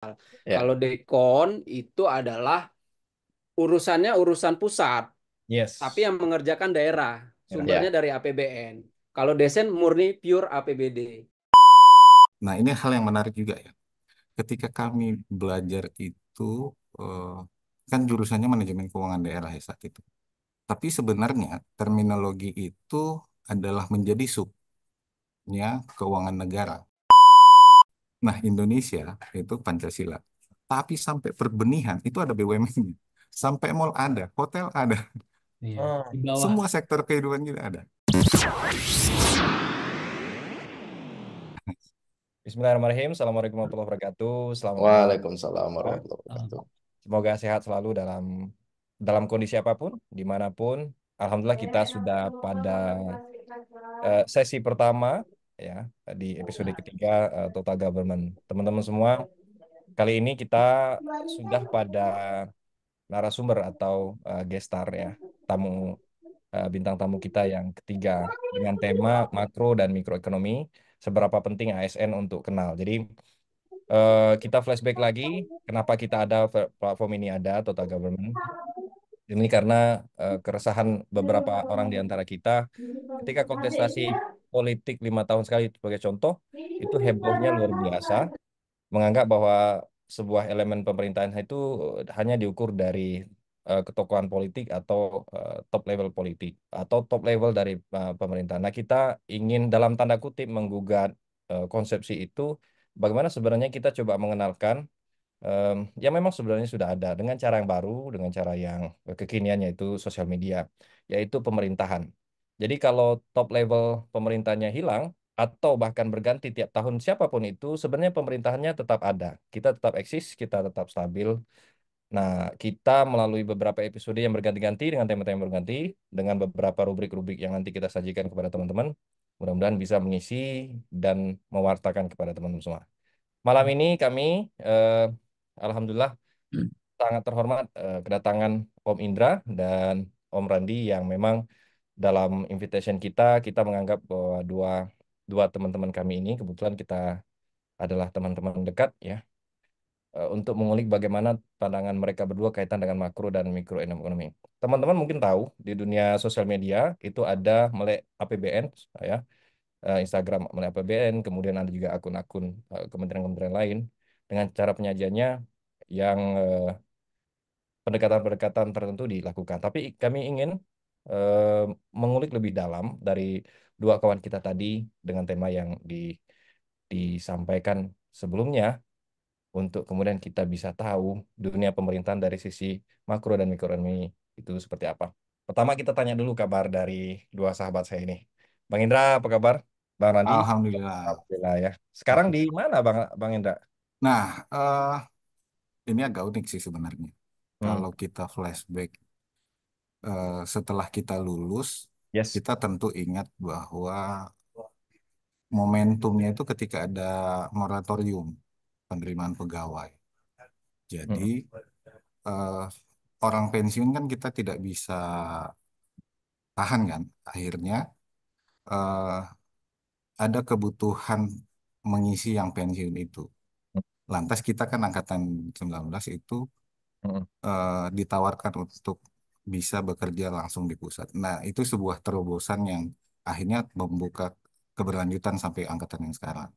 Kalau Ya, Dekon itu adalah urusannya urusan pusat, tapi Yes. yang mengerjakan daerah, Merah. sumbernya ya. dari APBN. Kalau Desen murni pure APBD. Nah, ini hal yang menarik juga ya. Ketika kami belajar itu, eh, kan jurusannya manajemen keuangan daerah ya saat itu. Tapi sebenarnya terminologi itu adalah menjadi subnya keuangan negara. Nah, Indonesia itu Pancasila. Tapi sampai perbenihan itu ada BUMN-nya. Sampai mall ada, hotel ada, Iya. Di Hmm. bawah. semua sektor kehidupan kita ada. Bismillahirrahmanirrahim. Assalamualaikum warahmatullahi wabarakatuh. Selamat malam. Waalaikumsalam Ya. warahmatullahi wabarakatuh. Semoga sehat selalu dalam kondisi apapun, dimanapun. Alhamdulillah kita sudah pada sesi pertama ya di episode ketiga Total Government. Teman-teman semua, kali ini kita sudah pada narasumber atau guest star ya, tamu bintang tamu kita yang ketiga dengan tema makro dan mikroekonomi, seberapa penting ASN untuk kenal. Jadi kita flashback lagi, kenapa kita ada platform ini ada, Total Government. Ini karena keresahan beberapa orang di antara kita ketika kontestasi politik 5 tahun sekali sebagai contoh, itu hebohnya luar biasa, menganggap bahwa sebuah elemen pemerintahan itu hanya diukur dari ketokohan politik atau top level politik atau top level dari pemerintahan. Nah, kita ingin dalam tanda kutip menggugat konsepsi itu. Bagaimana sebenarnya kita coba mengenalkan yang memang sebenarnya sudah ada dengan cara yang baru, dengan cara yang kekinian yaitu sosial media, yaitu pemerintahan. Jadi kalau top level pemerintahnya hilang atau bahkan berganti tiap tahun siapapun itu, sebenarnya pemerintahannya tetap ada. Kita tetap eksis, kita tetap stabil. Nah, kita melalui beberapa episode yang berganti-ganti dengan tema-tema yang berganti, dengan beberapa rubrik-rubrik yang nanti kita sajikan kepada teman-teman, mudah-mudahan bisa mengisi dan mewartakan kepada teman-teman semua. Malam ini kami, eh, alhamdulillah, sangat terhormat kedatangan Om Indra dan Om Randi yang memang dalam invitation kita menganggap bahwa dua dua teman-teman kami ini kebetulan kita adalah teman-teman dekat ya, untuk mengulik bagaimana pandangan mereka berdua kaitan dengan makro dan mikroekonomi. Teman-teman mungkin tahu di dunia sosial media itu ada Melek APBN ya, Instagram Melek APBN, kemudian ada juga akun-akun kementerian-kementerian lain dengan cara penyajiannya yang pendekatan-pendekatan tertentu dilakukan. Tapi kami ingin eh, mengulik lebih dalam dari dua kawan kita tadi dengan tema yang disampaikan sebelumnya untuk kemudian kita bisa tahu dunia pemerintahan dari sisi makro dan mikroekonomi itu seperti apa. Pertama kita tanya dulu kabar dari dua sahabat saya ini. Bang Indra, apa kabar? Bang Randi? Alhamdulillah. Alhamdulillah ya. Sekarang di mana Bang Indra? Nah, ini agak unik sih sebenarnya. Hmm. Kalau kita flashback setelah kita lulus, Yes. kita tentu ingat bahwa momentumnya itu ketika ada moratorium penerimaan pegawai. Jadi Hmm. eh, orang pensiun kan kita tidak bisa tahan kan. Akhirnya eh, ada kebutuhan mengisi yang pensiun itu. Lantas kita kan angkatan 19 itu Hmm. ditawarkan untuk bisa bekerja langsung di pusat. Nah, itu sebuah terobosan yang akhirnya membuka keberlanjutan sampai angkatan yang sekarang.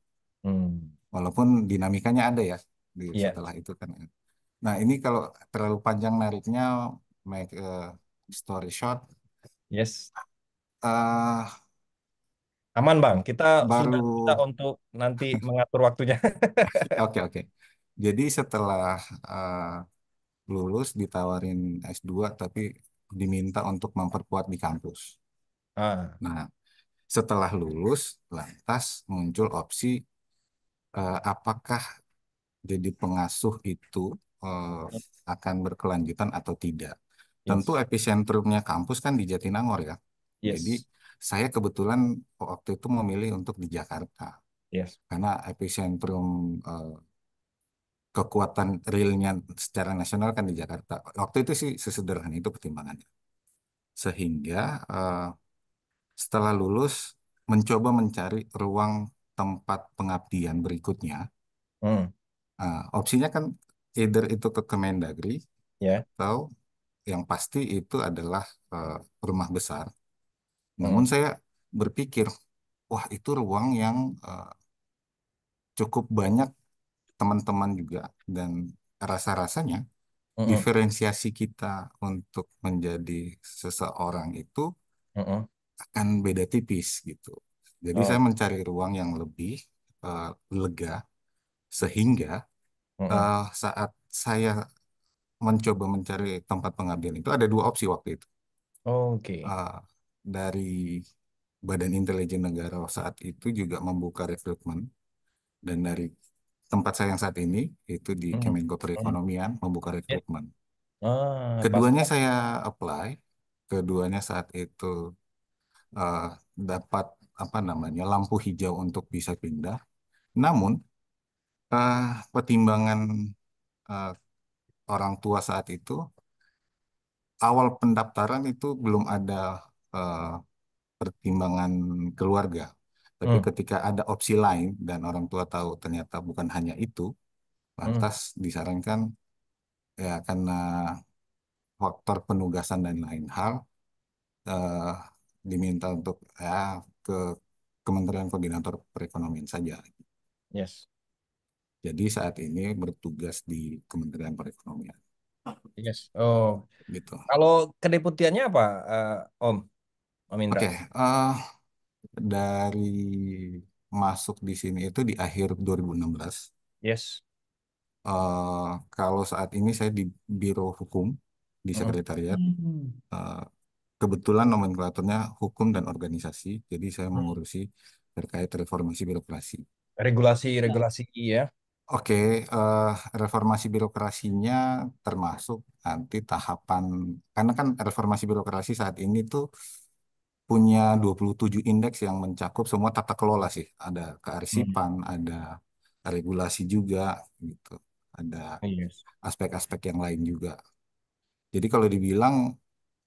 Hmm. Walaupun dinamikanya ada ya di Iya. setelah itu kan. Nah, ini kalau terlalu panjang nariknya, make a story short, Yes. eh Aman Bang, kita sudah baru bisa untuk nanti mengatur waktunya. oke oke. Jadi setelah eh, lulus ditawarin S2 tapi diminta untuk memperkuat di kampus. Ah, Nah, setelah lulus lantas muncul opsi apakah jadi pengasuh itu eh, akan berkelanjutan atau tidak. Tentu yes, epicentrumnya kampus kan di Jatinangor ya. Jadi yes, saya kebetulan waktu itu memilih untuk di Jakarta yes. karena epicentrum eh, kekuatan realnya secara nasional kan di Jakarta. Waktu itu sih sesederhana itu pertimbangannya. Sehingga setelah lulus mencoba mencari ruang tempat pengabdian berikutnya Hmm. Opsinya kan either itu ke Kemendagri Ya. atau yang pasti itu adalah eh, rumah besar. Namun Mm, saya berpikir, wah itu ruang yang eh, cukup banyak teman-teman juga dan rasa-rasanya mm, diferensiasi kita untuk menjadi seseorang itu mm. akan beda tipis gitu. Jadi saya Oh. mencari ruang yang lebih eh, lega sehingga Mm. saat saya mencoba mencari tempat pengabdian itu ada dua opsi waktu itu. Oke. Eh, dari Badan Intelijen Negara saat itu juga membuka rekrutmen dan dari tempat saya yang saat ini itu di Mm, Kemenko mm. Perekonomian membuka Ya. rekrutmen. Pas. Keduanya saya apply, keduanya saat itu eh, dapat apa namanya lampu hijau untuk bisa pindah. Namun eh, pertimbangan eh, orang tua saat itu awal pendaftaran itu belum ada eh, pertimbangan keluarga. Tapi Mm, ketika ada opsi lain dan orang tua tahu ternyata bukan hanya itu, mm. lantas disarankan ya karena faktor penugasan dan lain hal eh, diminta untuk ya ke Kementerian Koordinator Perekonomian saja. Yes. Jadi saat ini bertugas di Kementerian Perekonomian Yes. Oh, gitu. kalau kedeputiannya apa, Om? Om Indra? Oke, dari masuk di sini itu di akhir 2016. Yes. Kalau saat ini saya di Biro Hukum di Mm. Sekretariat. Hmm. Eh, Kebetulan nomenklaturnya Hukum dan Organisasi, jadi saya Mm. mengurusi terkait reformasi birokrasi. Regulasi-regulasi ya. Oke, eh, reformasi birokrasinya termasuk nanti tahapan, karena kan reformasi birokrasi saat ini tuh punya 27 indeks yang mencakup semua tata kelola sih. Ada Mm. kearsipan, ada regulasi juga gitu. Ada Yes. aspek-aspek yang lain juga. Jadi kalau dibilang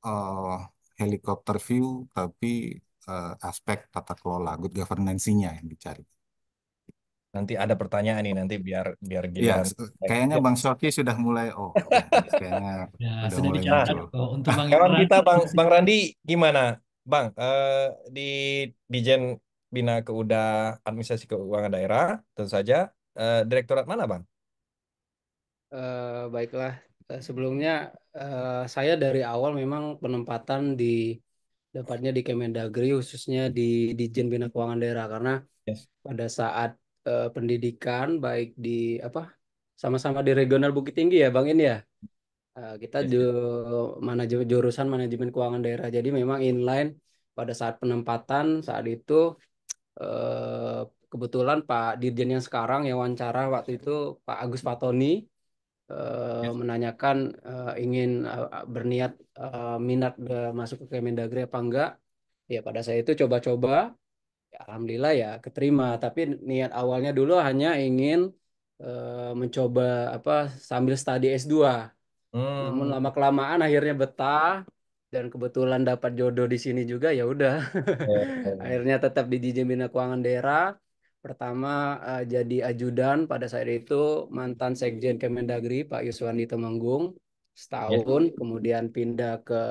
eh, helikopter view, tapi aspek tata kelola, good governance-nya yang dicari. Nanti ada pertanyaan nih nanti biar biar Ya, giliran. kayaknya Ya. Bang Shoki sudah mulai, oh ya ini kayaknya Ya, udah sudah mulai dicatat muncul. kok. Untuk Bang Kawan Imran, kita masih Bang Randi gimana? Bang, di Dijen Bina Administrasi Keuangan Daerah, tentu saja. Direktorat mana, Bang? Baiklah, sebelumnya saya dari awal memang penempatan di dapatnya di Kemendagri khususnya di Ditjen Bina Keuangan Daerah karena Yes. pada saat pendidikan baik di apa sama-sama di regional Bukit Tinggi ya Bang ini ya. Kita Yes, yes. jurusan manajemen keuangan daerah. Jadi memang inline pada saat penempatan saat itu eh, kebetulan Pak Dirjen yang sekarang yang wawancara waktu itu Pak Agus Fatoni Yes. menanyakan ingin berniat minat masuk ke Kemendagri apa enggak. Ya pada saya itu coba-coba, ya, alhamdulillah ya keterima. Tapi niat awalnya dulu hanya ingin mencoba apa sambil studi S2. Namun Hmm. lama-kelamaan akhirnya betah dan kebetulan dapat jodoh di sini juga ya udah. Eh, Akhirnya tetap di Ditjen Bina Keuangan Daerah. Pertama jadi ajudan pada saat itu mantan Sekjen Kemendagri Pak Yuswandi Temenggung yes. setahun, kemudian pindah ke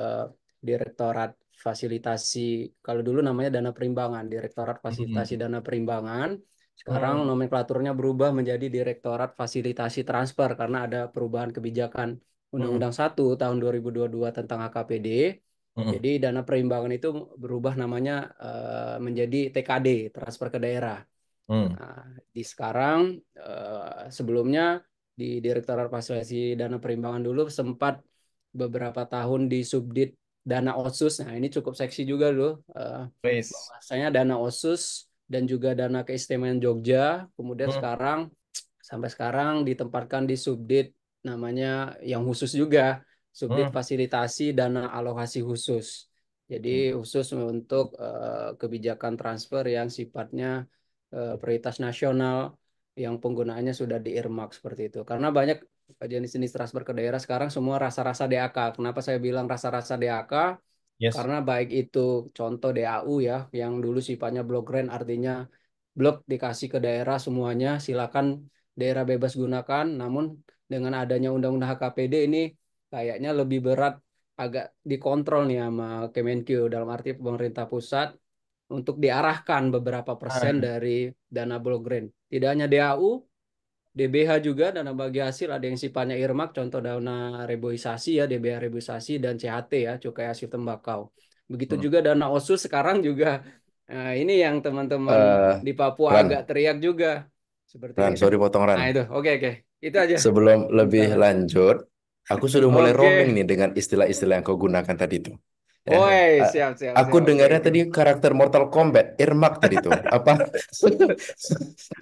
Direktorat Fasilitasi, kalau dulu namanya Dana Perimbangan, Direktorat Fasilitasi Hmm. Dana Perimbangan. Sekarang Hmm. nomenklaturnya berubah menjadi Direktorat Fasilitasi Transfer karena ada perubahan kebijakan Hmm. Undang-Undang 1 tahun 2022 tentang HKPD. Hmm. Jadi dana perimbangan itu berubah namanya menjadi TKD, transfer ke daerah. Hmm. Nah, di sekarang sebelumnya di Direktorat Fasilitasi Dana Perimbangan dulu sempat beberapa tahun di Subdit Dana Otsus. Nah, ini cukup seksi juga loh. Please. Bahwasanya Dana Otsus dan juga Dana Keistimewaan Jogja. Kemudian Hmm. sekarang sampai sekarang ditempatkan di Subdit namanya yang khusus juga, Subdit Hmm. Fasilitasi Dana Alokasi Khusus. Jadi Hmm. khusus untuk kebijakan transfer yang sifatnya prioritas nasional yang penggunaannya sudah di earmark seperti itu. Karena banyak jenis-jenis transfer ke daerah sekarang semua rasa-rasa DAK. Kenapa saya bilang rasa-rasa DAK? Yes. Karena baik itu contoh DAU ya, yang dulu sifatnya block grant artinya blok dikasih ke daerah semuanya, silakan daerah bebas gunakan, namun dengan adanya undang-undang HKPD ini kayaknya lebih berat, agak dikontrol nih sama Kemenkyu, dalam arti pemerintah pusat untuk diarahkan beberapa persen Ah, dari dana blok grant. Tidak hanya DAU, DBH juga, dana bagi hasil, ada yang sifatnya earmark, contoh dana reboisasi ya, DBH reboisasi, dan CHT ya, cukai hasil tembakau. Begitu hmm. juga dana OSUS sekarang juga. Nah, ini yang teman-teman Eh, di Papua agak Ran, teriak juga. Seperti Ran, itu. sorry potong Ran. Nah itu, oke oke. Itu aja. Sebelum lebih Sementara. lanjut, aku sudah mulai roaming Oke. nih dengan istilah-istilah yang kau gunakan tadi tuh. Ya, Woi, A- siap siap aku siap. Oke dengarnya oke. tadi karakter Mortal Kombat, Ermac tadi tuh. Apa?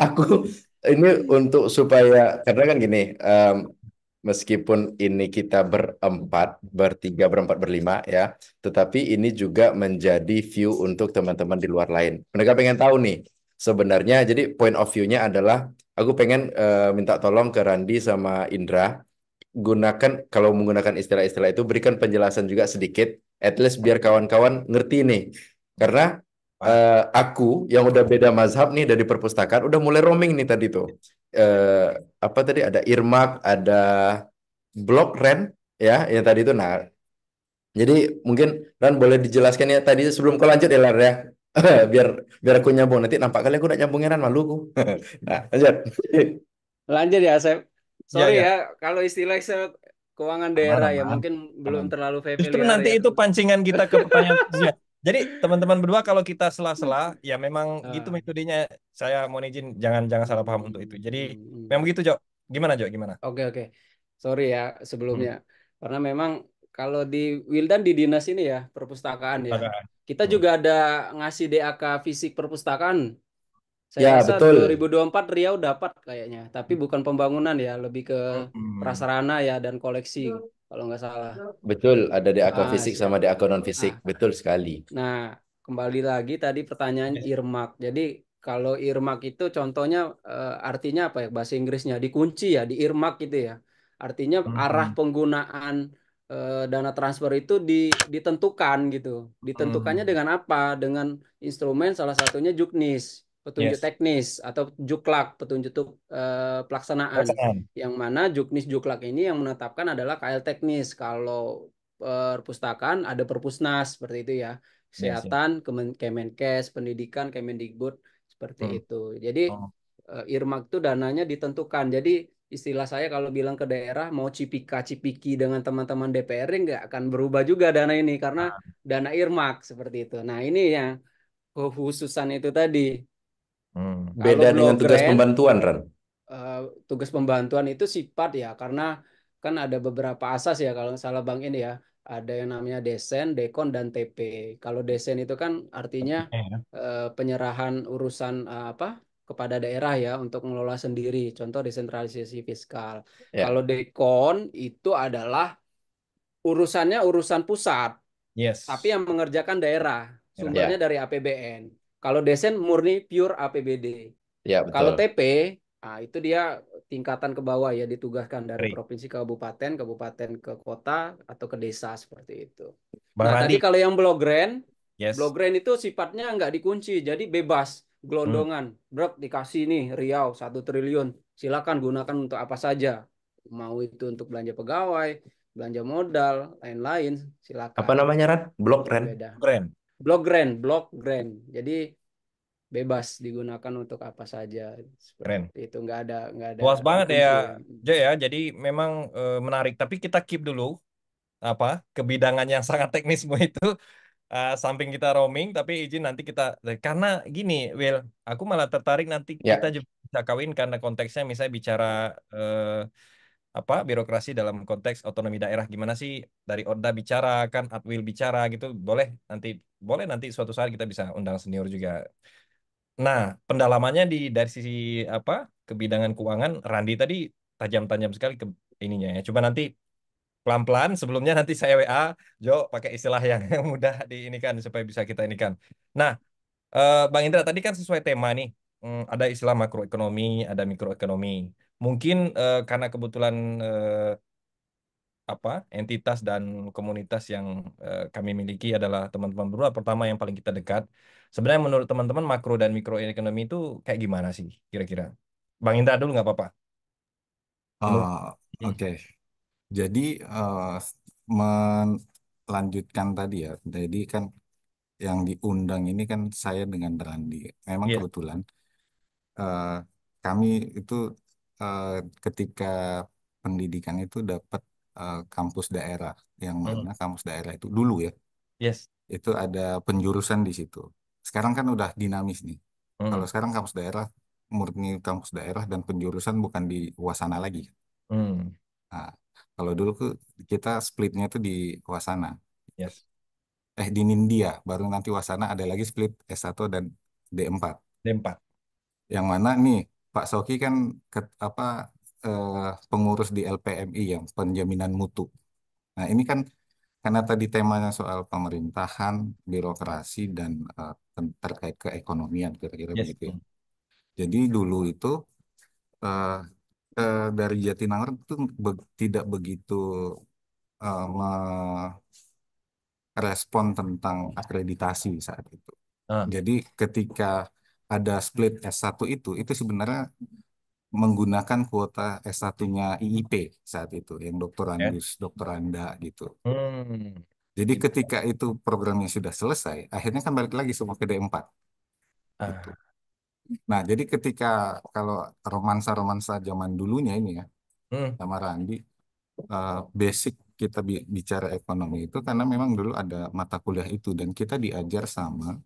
Aku ini untuk supaya karena kan gini, meskipun ini kita berempat, bertiga, berempat, berlima ya, tetapi ini juga menjadi view untuk teman-teman di luar lain. Mereka pengen tahu nih, sebenarnya jadi point of view-nya adalah aku pengen minta tolong ke Randi sama Indra, gunakan kalau menggunakan istilah-istilah itu berikan penjelasan juga sedikit, at least biar kawan-kawan ngerti nih. Karena Pak. aku yang udah beda mazhab nih dari perpustakaan udah mulai roaming nih tadi tuh. Eh, apa tadi ada earmark, ada block rent ya, yang tadi itu. Nah, jadi mungkin Ran boleh dijelaskan ya tadi sebelum kau lanjut ya Lar ya. biar biar aku nyambung nanti nampak kali aku udah nyambungin Ran malu aku. Nah, lanjut. Lanjut ya, Sep. Ya, Sorry ya. ya, kalau istilah-istilah keuangan Aman, daerah ya aman, mungkin belum aman. terlalu Justru familiar nanti ya. itu pancingan kita ke pertanyaan selanjutnya. Jadi teman-teman berdua kalau kita sela-sela, ya memang gitu Ah, metodenya. Saya mohon izin, jangan jangan salah paham untuk itu. Jadi memang begitu, Jo. Gimana, Jo? Gimana? Oke oke. Sorry ya Hmm. sebelumnya. Karena memang kalau di Wildan di dinas ini ya, perpustakaan ya. Perpustakaan. Kita Hmm. juga ada ngasih DAK fisik perpustakaan. Saya Ya, rasa betul. 2024 Riau dapat kayaknya, tapi bukan pembangunan ya, lebih ke Hmm. prasarana ya dan koleksi kalau nggak salah. Betul, ada di akun Ah, fisik sama siap. di akun non fisik. Ah, Betul sekali. nah, kembali lagi tadi pertanyaan Yes. earmark. Jadi kalau earmark itu contohnya artinya apa ya, bahasa Inggrisnya dikunci ya, di earmark gitu ya. Artinya arah Hmm. penggunaan dana transfer itu ditentukan gitu. Ditentukannya Hmm. dengan apa? Dengan instrumen salah satunya juknis, petunjuk Yes. teknis, atau juklak, petunjuk pelaksanaan. Pelaksanaan. Yang mana juknis juklak ini yang menetapkan adalah KL teknis. Kalau perpustakaan ada perpusnas seperti itu ya, Yes, yes. kesehatan Kemenkes, pendidikan Kemendikbud, seperti Hmm. itu. Jadi Oh. earmark itu dananya ditentukan. Jadi istilah saya kalau bilang ke daerah mau cipika cipiki dengan teman-teman DPR nggak akan berubah juga dana ini karena Ah. dana earmark seperti itu. Nah ini yang khususan itu tadi. Hmm. Kalau Beda dengan blok tugas grant, pembantuan, Ran. eh, tugas pembantuan itu sifat ya, karena kan ada beberapa asas ya kalau nggak salah Bang ini ya, ada yang namanya desen, dekon, dan TP. Kalau desen itu kan artinya Ya. penyerahan urusan apa kepada daerah ya untuk mengelola sendiri, contoh desentralisasi fiskal. Kalau Ya, dekon itu adalah urusannya urusan pusat, tapi Yes. yang mengerjakan daerah, Ya. sumbernya ya, dari APBN. Kalau desen murni pure APBD. ya Kalau betul. TP, nah itu dia tingkatan ke bawah ya, ditugaskan dari Baik. provinsi ke kabupaten, kabupaten ke kota, atau ke desa seperti itu. Bang Nah tadi Randi. kalau yang blok Yes. grant itu sifatnya nggak dikunci, jadi bebas, Hmm. gelondongan. Brok dikasih nih Riau 1 triliun, silakan gunakan untuk apa saja. Mau itu untuk belanja pegawai, belanja modal, lain-lain, Apa silakan. namanya, Ran? Blok, Itu Ran. beda. Keren. Blok grant. Jadi bebas digunakan untuk apa saja, Keren. seperti itu, nggak ada Luas banget ya, dikunci ya. Jo ya. Jadi memang menarik. Tapi kita keep dulu apa kebidangan yang sangat teknismu itu samping kita roaming. Tapi izin nanti kita karena gini, Will, aku malah tertarik nanti kita Ya, juga bisa kawin karena konteksnya misalnya bicara eh, apa birokrasi dalam konteks otonomi daerah gimana sih dari Orda bicara kan, Atwil bicara gitu. Boleh nanti suatu saat kita bisa undang senior juga. Nah, pendalamannya dari sisi apa kebidangan keuangan, Randi tadi tajam-tajam sekali ke ininya ya. Coba nanti pelan-pelan sebelumnya nanti saya WA, Jo pakai istilah yang, yang mudah diinikan supaya bisa kita inikan. Nah, Bang Indra tadi kan sesuai tema nih. Ada istilah makroekonomi, ada mikroekonomi. Mungkin karena kebetulan apa entitas dan komunitas yang kami miliki adalah teman-teman berdua pertama yang paling kita dekat. Sebenarnya menurut teman-teman makro dan mikroekonomi itu kayak gimana sih kira-kira? Bang Indra dulu nggak apa-apa. Menurut. Oh, Hmm. oke. Jadi melanjutkan tadi ya. Jadi kan yang diundang ini kan saya dengan Randi. Memang Iya. kebetulan eh, kami itu eh, ketika pendidikan itu dapat kampus daerah, yang Hmm. mana kampus daerah itu dulu ya, Yes. itu ada penjurusan di situ. Sekarang kan udah dinamis nih. Hmm. Kalau sekarang kampus daerah murni kampus daerah dan penjurusan bukan di Wasana lagi. Hmm. Nah, kalau dulu tuh kita splitnya tuh di Wasana. Yes. Di Nindya, baru nanti Wasana ada lagi split S1 dan D4. D4. Yang mana nih Pak Soki kan apa eh, pengurus di LPMI yang penjaminan mutu. Nah, ini kan karena tadi temanya soal pemerintahan, birokrasi dan terkait keekonomian kira-kira Yes. begitu ya. Hmm. Jadi dulu itu eh, dari Jatinangor itu tidak begitu merespon tentang akreditasi saat itu. Ah, Jadi ketika ada split S1 itu sebenarnya menggunakan kuota S1-nya IIP saat itu, yang ya. doktorandus, doktoranda gitu. Hmm. Jadi Gitu. ketika itu programnya sudah selesai, akhirnya kan balik lagi semua ke D4 gitu. Ah. Nah, jadi ketika kalau romansa-romansa zaman dulunya ini ya, Hmm. sama Randi, basic kita bicara ekonomi itu karena memang dulu ada mata kuliah itu dan kita diajar sama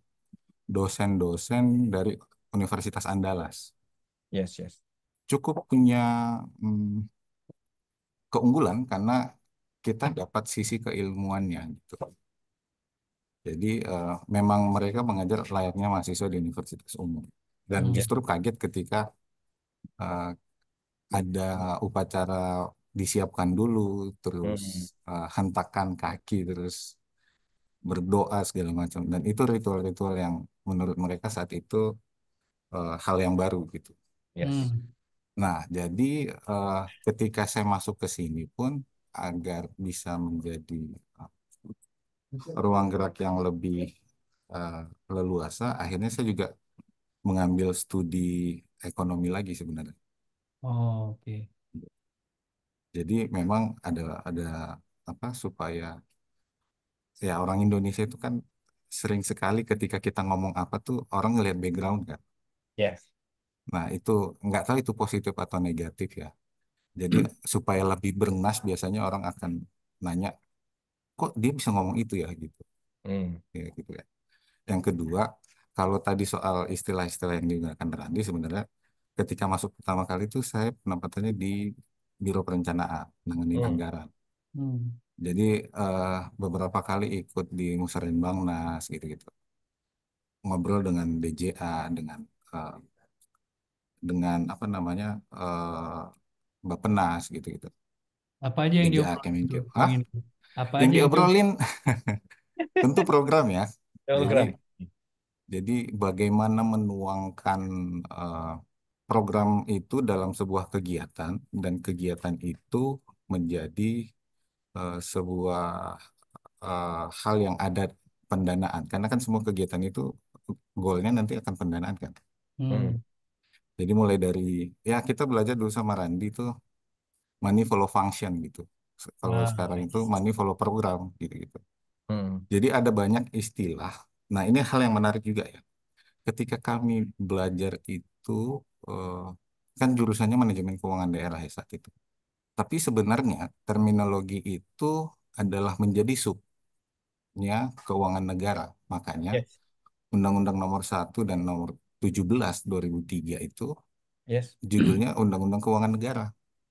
dosen-dosen dari Universitas Andalas. Yes. Yes. Cukup punya mm, keunggulan karena kita dapat sisi keilmuannya gitu. Jadi memang mereka mengajar layaknya mahasiswa di universitas umum. Dan Hmm. Yes. justru kaget ketika eh, ada upacara disiapkan dulu, terus Hmm. hentakan kaki, terus berdoa segala macam. Dan itu ritual-ritual yang menurut mereka saat itu hal yang baru gitu. Yes. Hmm. Nah, jadi eh, ketika saya masuk ke sini pun agar bisa menjadi ruang gerak yang lebih eh, leluasa, akhirnya saya juga mengambil studi ekonomi lagi sebenarnya. Oh, oke. Jadi memang ada apa supaya ya orang Indonesia itu kan sering sekali ketika kita ngomong apa tuh orang ngelihat background kan. Yes. Nah, itu nggak tahu itu positif atau negatif ya. Jadi supaya lebih bernas biasanya orang akan nanya, kok dia bisa ngomong itu ya gitu. Hmm. Ya, gitu ya. Yang kedua, kalau tadi soal istilah-istilah yang digunakan Randi, sebenarnya ketika masuk pertama kali itu saya penempatannya di Biro Perencanaan, nanganin Hmm. anggaran. Hmm. Jadi beberapa kali ikut di Musrenbangnas gitu-gitu, ngobrol dengan DJA, eh, dengan apa namanya Bappenas gitu-gitu, Apa aja yang DJA diobrolin tuh, Kemenkeu. Bang Hah? ini? Apa Yang aja yang diobrolin tentu program ya. Jadi Program. Jadi bagaimana menuangkan eh, program itu dalam sebuah kegiatan dan kegiatan itu menjadi sebuah hal yang ada pendanaan. Karena kan semua kegiatan itu goalnya nanti akan pendanaan kan. Hmm. Hmm. Jadi mulai dari ya kita belajar dulu sama Randi itu money follow function gitu. Kalau Ah, sekarang oke. itu money follow program gitu-gitu. Hmm. Jadi ada banyak istilah. Nah ini hal yang menarik juga ya. Ketika kami belajar itu eh, kan jurusannya manajemen keuangan daerah ya saat itu. Tapi sebenarnya terminologi itu adalah menjadi subnya keuangan negara. Makanya Yes. Undang-Undang Nomor 1 dan Nomor 17 2003 itu Yes. judulnya Undang-Undang Keuangan Negara.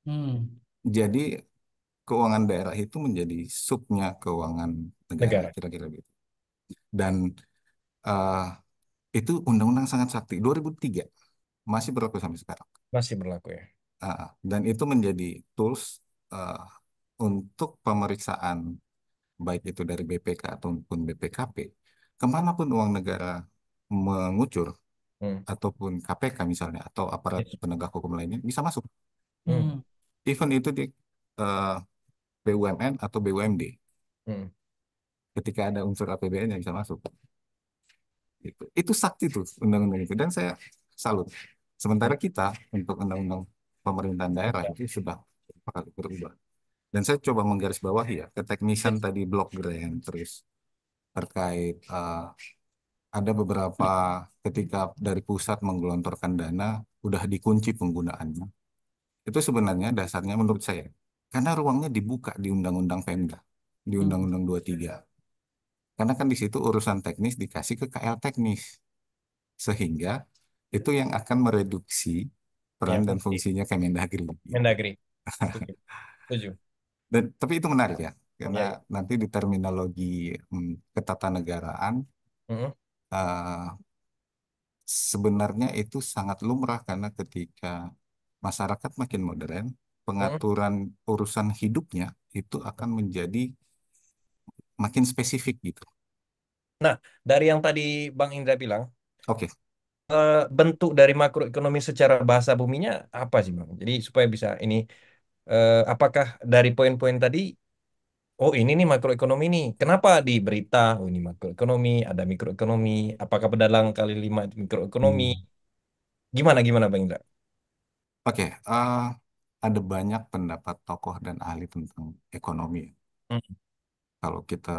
Hmm. Jadi keuangan daerah itu menjadi subnya keuangan negara Negara. kira-kira gitu. Dan eh, itu undang-undang sangat sakti 2003 masih berlaku sampai sekarang. Masih berlaku ya. Dan itu menjadi tools uh, untuk pemeriksaan baik itu dari BPK ataupun BPKP, kemanapun uang negara mengucur Hmm. ataupun KPK misalnya atau aparat Yes. penegak hukum lainnya bisa masuk. Hmm. Hmm. Even itu di uh, BUMN atau BUMD, Hmm. ketika ada unsur APBN yang bisa masuk. Itu sakti tuh undang-undang itu dan saya salut. Sementara kita untuk undang-undang pemerintahan daerah itu sudah beberapa kali berubah. Dan saya coba menggarisbawahi ya, keteknisan tadi blok grant, terus terkait ada beberapa ketika dari pusat menggelontorkan dana, udah dikunci penggunaannya. Itu sebenarnya dasarnya menurut saya, karena ruangnya dibuka di Undang-Undang Pemda, di Undang-Undang 23. Karena kan di situ urusan teknis dikasih ke KL teknis, sehingga itu yang akan mereduksi Ya, peran dan fungsi fungsinya Kemendagri gitu. Mendagri. Setuju. Setuju. Dan tapi itu menarik ya, karena Ya, ya. nanti di terminologi ketatanegaraan Mm-mm. eh, sebenarnya itu sangat lumrah karena ketika masyarakat makin modern, Mm-mm. pengaturan urusan hidupnya itu akan menjadi makin spesifik gitu. Nah, dari yang tadi Bang Indra bilang, Oke, bentuk dari makroekonomi secara bahasa buminya apa sih Bang? Jadi supaya bisa ini, apakah dari poin-poin tadi, oh ini nih makroekonomi nih, kenapa di berita, oh ini makroekonomi, ada mikroekonomi, apakah pedalang kali lima itu mikroekonomi? Hmm. Gimana gimana Bang Indra? Oke, ada banyak pendapat tokoh dan ahli tentang ekonomi. Mm, Kalau kita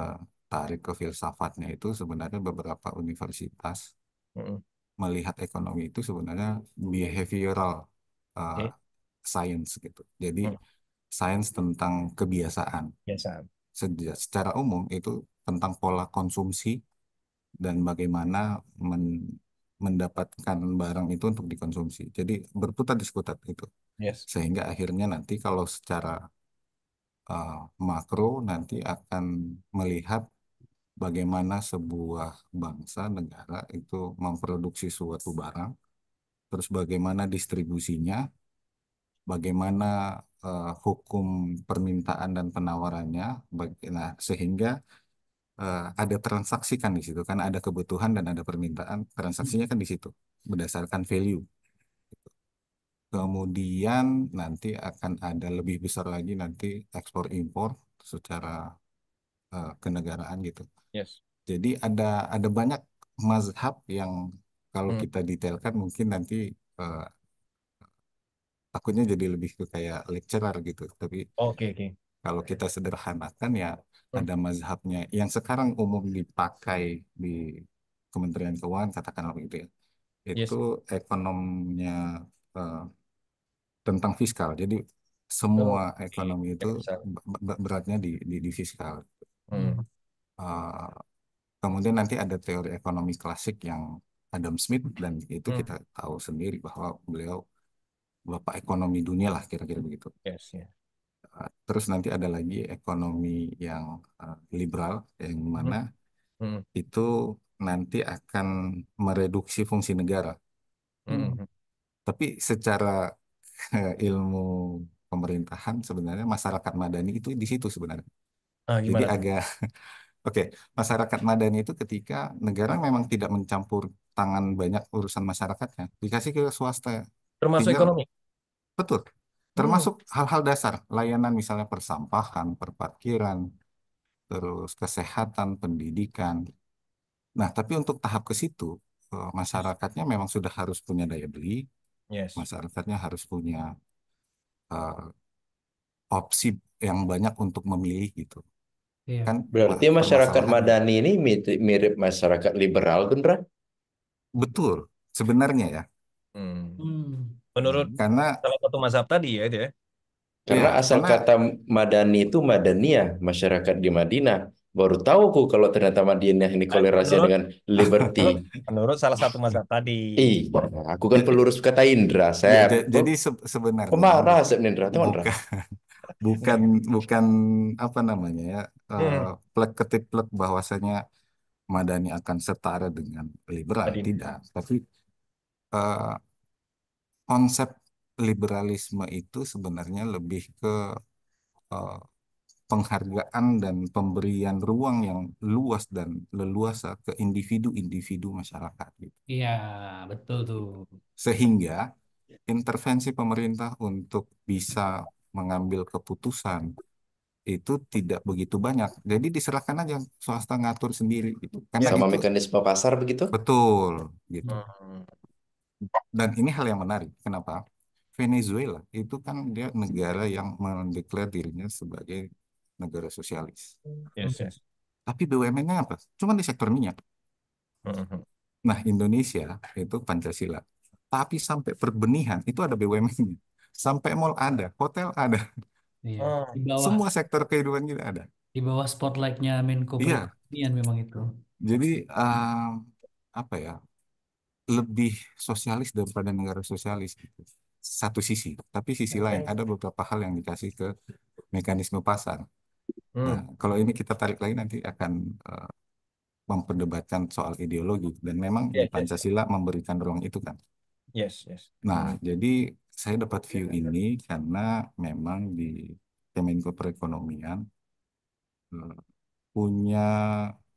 tarik ke filsafatnya itu sebenarnya beberapa universitas mm, melihat ekonomi itu sebenarnya behavioral uh, oke. science gitu. Jadi Mm, sains tentang kebiasaan. biasa. Secara umum itu tentang pola konsumsi dan bagaimana mendapatkan barang itu untuk dikonsumsi. Jadi berputar di seputar itu. Yes. Sehingga akhirnya nanti kalau secara uh, makro nanti akan melihat bagaimana sebuah bangsa, negara itu memproduksi suatu barang, terus bagaimana distribusinya, bagaimana hukum permintaan dan penawarannya, nah, sehingga ada transaksi kan di situ, kan ada kebutuhan dan ada permintaan, transaksinya kan di situ berdasarkan value. Kemudian nanti akan ada lebih besar lagi nanti ekspor impor secara kenegaraan gitu. Yes. Jadi ada banyak mazhab yang kalau Mm, kita detailkan mungkin nanti eh, takutnya jadi lebih ke kayak lecturer gitu. Tapi oke, oke. kalau kita sederhanakan ya Mm, ada mazhabnya yang sekarang umum dipakai di Kementerian Keuangan katakanlah begitu ya. Itu yes. ekonomnya eh, tentang fiskal. Jadi Oh, semua oke. ekonomi itu Ya, bisa. beratnya di fiskal. Mm, Eh, Kemudian nanti ada teori ekonomi klasik yang Adam Smith dan itu mm, kita tahu sendiri bahwa beliau bapak ekonomi dunia lah kira-kira begitu. yes, ya. Terus nanti ada lagi ekonomi yang liberal yang Mm, mana mm, itu nanti akan mereduksi fungsi negara. mm, mm. Tapi secara ilmu pemerintahan sebenarnya masyarakat madani itu di situ sebenarnya. Ah, Jadi gimana tuh? agak oke, masyarakat madani itu ketika negara memang tidak mencampur tangan banyak urusan masyarakatnya, dikasih ke swasta. Termasuk Tinggal ekonomi. betul, Hmm. termasuk hal-hal dasar, layanan misalnya persampahan, perparkiran, terus kesehatan, pendidikan. Nah, tapi untuk tahap ke situ, masyarakatnya memang sudah harus punya daya beli, Yes. masyarakatnya harus punya eh, opsi yang banyak untuk memilih gitu. Iya. Kan Berarti masyarakat permasalahannya. madani ini mirip masyarakat liberal, Gendra? Betul, sebenarnya ya. Hmm. Hmm. Menurut Karena salah satu mazhab tadi ya itu ya. Karena ya, asal karena kata Madani itu Madaniyah, masyarakat di Madinah. Baru tahu aku kalau ternyata Madinah ini kolerasinya Menurut dengan Liberty. menurut menurut salah satu mazhab tadi. Iya, aku kan jadi pelurus kata Indra, Sep. jadi sebenarnya Pemarah Sep Indra, tahu Indra? bukan bukan bukan apa namanya ya Hmm. plek ketip plek bahwasanya Madani akan setara dengan liberal Tadi. tidak, tapi eh, konsep liberalisme itu sebenarnya lebih ke eh, penghargaan dan pemberian ruang yang luas dan leluasa ke individu-individu masyarakat gitu. Iya, betul tuh. Sehingga intervensi pemerintah untuk bisa mengambil keputusan itu tidak begitu banyak. Jadi diserahkan aja swasta ngatur sendiri gitu. Karena Yes. Sama itu mekanisme pasar begitu? betul gitu. Hmm. Dan ini hal yang menarik. Kenapa? Venezuela itu kan dia negara yang mendeklar dirinya sebagai negara sosialis. Yes, yes. Tapi BUMN-nya apa? Cuma di sektor minyak. Mhm. Nah, Indonesia itu Pancasila. Tapi sampai perbenihan itu ada BUMN-nya. Sampai mall ada, hotel ada, Iya. Oh, semua sektor kehidupan kita ada. Di bawah spotlightnya Menko Iya, Perekonomian memang itu. jadi apa ya, lebih sosialis daripada negara sosialis gitu. Satu sisi, tapi sisi lain ada beberapa hal yang dikasih ke mekanisme pasar. Nah, hmm. kalau ini kita tarik lagi nanti akan eh, memperdebatkan soal ideologi dan memang di Yes, yes, Pancasila memberikan ruang itu kan. yes, yes. Nah, jadi saya dapat view ini karena memang di Kemenko Perekonomian eh, punya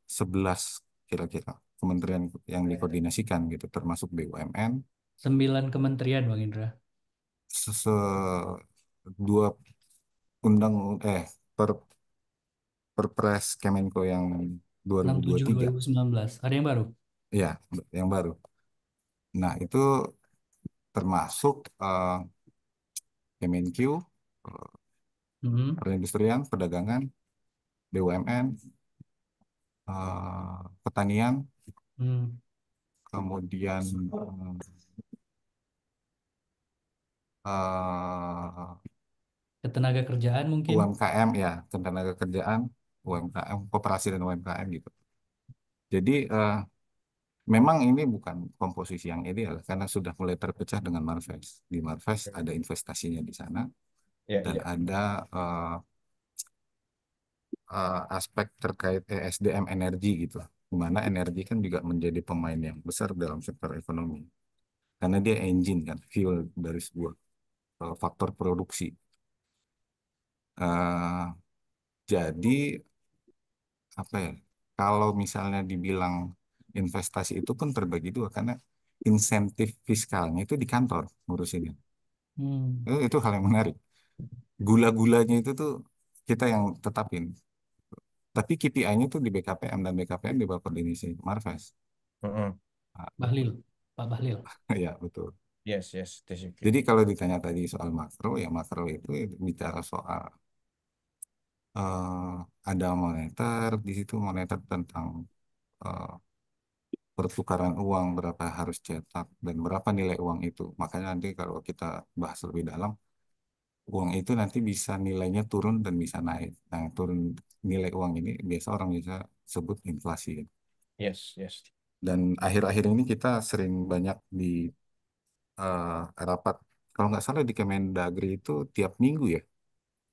11 kira-kira kementerian yang dikoordinasikan gitu, termasuk BUMN, 9 kementerian Bang Indra. dua undang per Perpres Kemenko yang 67 2023 2019. Ada yang baru? ya yang baru. Nah, itu termasuk Kemenq, Mhm. perindustrian, perdagangan, BUMN, pertanian, Hmm. kemudian Ketenaga kerjaan mungkin. UMKM ya, ketenaga kerjaan, UMKM, koperasi dan UMKM gitu. Jadi memang ini bukan komposisi yang ideal karena sudah mulai terpecah dengan Marves. Di Marves ada investasinya di sana Ya, dan ya. ada aspek terkait SDM energi gitu. Di mana energi kan juga menjadi pemain yang besar dalam sektor ekonomi. Karena dia engine kan, fuel dari sebuah faktor produksi. Eh, jadi apa ya? Kalau misalnya dibilang investasi itu pun terbagi dua karena insentif fiskalnya itu di kantor ngurusinnya. Hmm. Itu hal yang menarik. Gula-gulanya itu tuh kita yang tetapin. Tapi KPI-nya tuh di BKPM dan BKPM di bawah koordinasi Marves. Mhm. Nah, Bahlil, Pak Bahlil. ya betul. Yes, yes, this is Jadi okay. kalau ditanya tadi soal makro, ya makro itu bicara soal eh, ada moneter di situ moneter tentang eh, pertukaran uang berapa harus cetak dan berapa nilai uang itu. Makanya nanti kalau kita bahas lebih dalam, uang itu nanti bisa nilainya turun dan bisa naik. Nah, turun nilai uang ini biasa orang bisa sebut inflasi. Yes, yes. Dan akhir-akhir ini kita sering banyak di eh, rapat, kalau nggak salah di Kemendagri itu tiap minggu ya,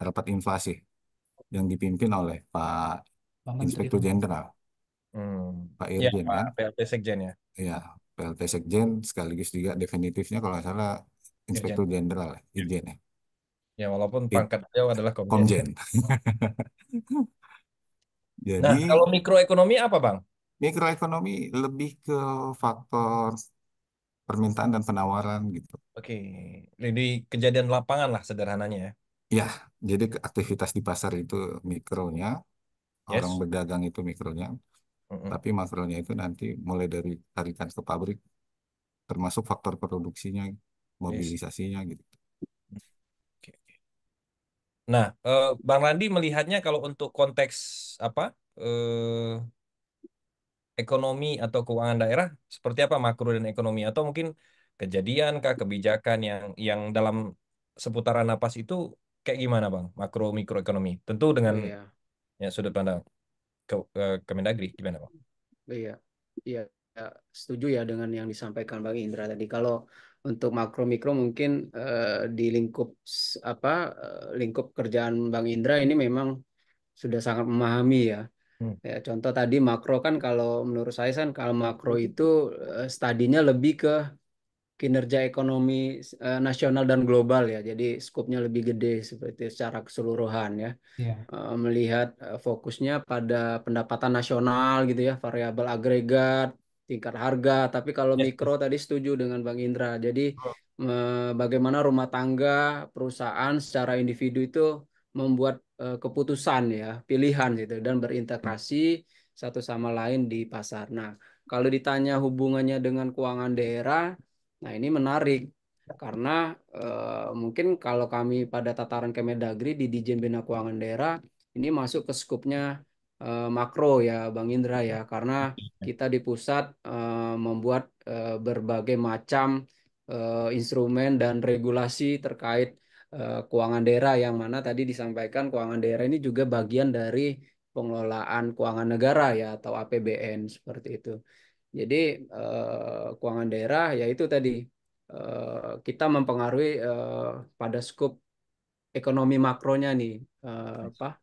rapat inflasi yang dipimpin oleh Pak Pak Menteri. Inspektur Jenderal, Hmm. Pak Ya, Irjen Pak kan. PLT Sekjen ya. Ya, PLT Sekjen sekaligus juga definitifnya kalau nggak salah Irjen. Inspektur Jenderal, Ya, Irjen ya. ya, walaupun It, pangkat beliau adalah Komjen. Komjen. Nah, Jadi kalau mikroekonomi apa, Bang? mikroekonomi lebih ke faktor permintaan dan penawaran gitu. Oke, jadi kejadian lapangan lah sederhananya ya. Ya, jadi aktivitas di pasar itu mikronya, orang Yes. berdagang itu mikronya, Mm-mm. tapi makronya itu nanti mulai dari tarikan ke pabrik, termasuk faktor produksinya, Yes. mobilisasinya gitu. Oke. Nah, Bang Randi melihatnya kalau untuk konteks apa ekonomi atau keuangan daerah seperti apa makro dan ekonomi atau mungkin kejadian kah kebijakan yang dalam seputaran napas itu kayak gimana Bang makro mikroekonomi tentu dengan Iya, ya sudut pandang Kemendagri gimana Bang? iya, iya, ya, setuju ya dengan yang disampaikan Bang Indra tadi. Kalau untuk makro mikro mungkin di lingkup lingkup kerjaan Bang Indra ini memang sudah sangat memahami ya. Hmm. Ya, contoh tadi makro kan kalau menurut saya kan kalau makro itu studinya lebih ke kinerja ekonomi nasional dan global ya. Jadi skopnya lebih gede seperti secara keseluruhan ya. Ya. Melihat fokusnya pada pendapatan nasional gitu ya, variabel agregat, tingkat harga. Tapi kalau Yes, mikro yes. tadi setuju dengan Bang Indra. Jadi bagaimana rumah tangga, perusahaan secara individu itu membuat keputusan ya, pilihan gitu dan berintegrasi satu sama lain di pasar. Nah, kalau ditanya hubungannya dengan keuangan daerah, nah ini menarik. karena mungkin kalau kami pada tataran Kemendagri di Ditjen Bina Keuangan Daerah ini masuk ke skupnya makro ya Bang Indra ya, karena kita di pusat membuat berbagai macam instrumen dan regulasi terkait keuangan daerah, yang mana tadi disampaikan keuangan daerah ini juga bagian dari pengelolaan keuangan negara ya atau APBN seperti itu. Jadi keuangan daerah ya itu tadi kita mempengaruhi pada skup ekonomi makronya nih, apa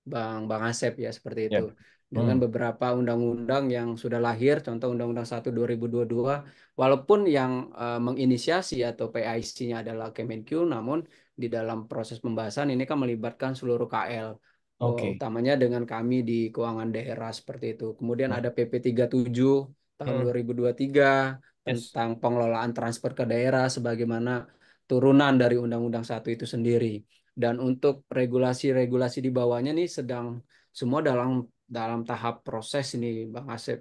Bang Asep ya seperti itu. Ya. Dengan Hmm. beberapa undang-undang yang sudah lahir, contoh Undang-Undang 1 2022, walaupun yang menginisiasi atau PIC-nya adalah Kemenq, namun di dalam proses pembahasan ini kan melibatkan seluruh KL, Oke. utamanya dengan kami di keuangan daerah seperti itu. Kemudian Hmm. ada PP 37 tahun Hmm. 2023 Yes. tentang pengelolaan transfer ke daerah sebagaimana turunan dari Undang-Undang 1 itu sendiri. Dan untuk regulasi-regulasi di bawahnya nih sedang semua dalam dalam tahap proses ini Bang Asep.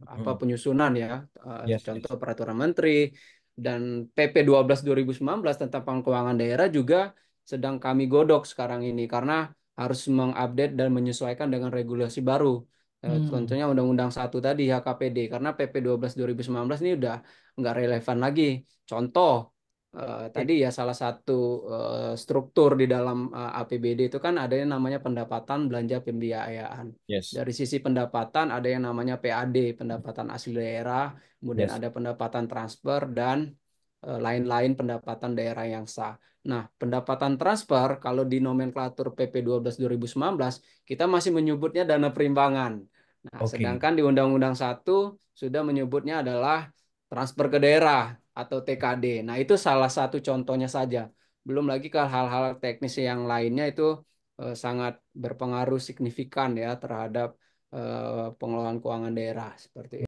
Apa Hmm. penyusunan ya, Yes, contoh yes. peraturan menteri dan PP 12 2019 tentang keuangan daerah juga sedang kami godok sekarang ini karena harus mengupdate dan menyesuaikan dengan regulasi baru. Contohnya Undang-Undang 1 tadi HKPD, karena PP 12 2019 ini udah nggak relevan lagi. Contoh tadi ya salah satu struktur di dalam APBD itu kan ada yang namanya pendapatan belanja pembiayaan. Yes. Dari sisi pendapatan ada yang namanya PAD, pendapatan asli daerah, kemudian Yes. ada pendapatan transfer dan lain-lain pendapatan daerah yang sah. Nah, pendapatan transfer kalau di nomenklatur PP 12 2019 kita masih menyebutnya dana perimbangan. Nah, Oke. sedangkan di Undang-Undang 1 sudah menyebutnya adalah transfer ke daerah atau TKD. Nah, itu salah satu contohnya saja. Belum lagi ke hal-hal teknis yang lainnya itu sangat berpengaruh signifikan ya terhadap pengelolaan keuangan daerah seperti itu.